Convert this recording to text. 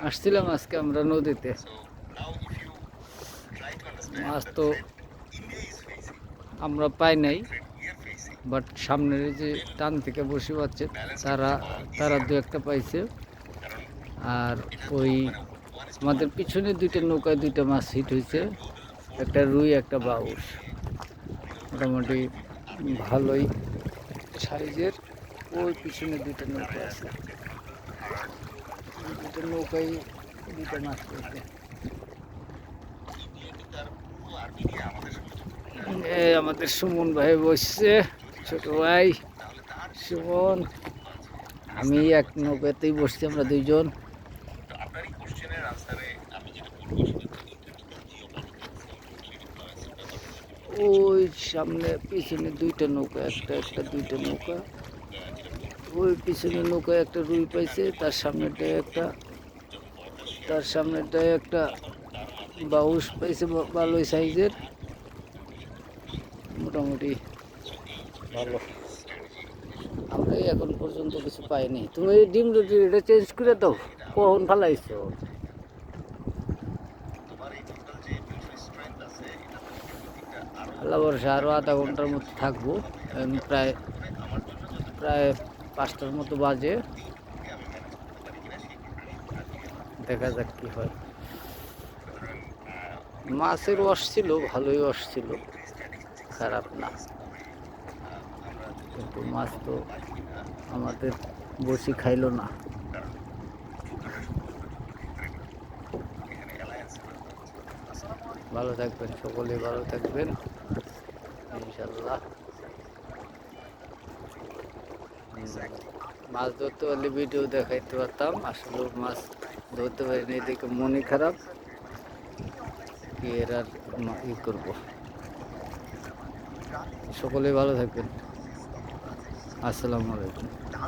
আসছিলাম আজকে আমরা নদীতে, মাছ তো আমরা পাই নাই, বাট সামনের যে টান থেকে বসে পাচ্ছে তারা তারা দু একটা পাইছে। আর ওই আমাদের পিছনে দুইটা নৌকায় দুইটা মাছ হিট হয়েছে, একটা রুই একটা বাউস, মোটামুটি ভালোই সাইজের। ওই পিছনে দুইটা নৌকা আছে, দুইটা নৌকায় দুইটা মাছ পেয়েছে। আমাদের সুমন ভাই বসছে, ছোট ভাই সুমন, আমি এক নৌকাতেই বসছি, আমরা দুইজন। ওই সামনে পিছনে দুইটা নৌকা, একটা একটা দুইটা নৌকা। ওই পিছনে নৌকায় একটা রুই পাইছে, তার সামনেটায় একটা বাউস পাইছে ভালোই সাইজের, মোটামুটি ভালো। আমরা এখন পর্যন্ত কিছু পাইনি। তুমি ডিম রুটি এটা চেঞ্জ করে দাও, কখন ফালাইছো? আল্লাহ ভরসা, আরও আধা ঘন্টার মতো থাকবো। প্রায় প্রায় 5টার মতো বাজে, দেখা যাক কি হয়। মাছের রস ছিল, ভালোই রস ছিল, খারাপ না, কিন্তু মাছ তো আমাদের বসি খাইলো না। ভালো থাকবেন, সকলে ভালো থাকবেন ইনশাল্লাহ। মাছ ধরতে পারলে ভিডিও দেখাইতে পারতাম, আসলে মাছ ধরতে পারিনি, দেখে মনে খারাপ। কি এর আর ই করবো। সকলে ভালো থাকবেন, আসসালামু আলাইকুম।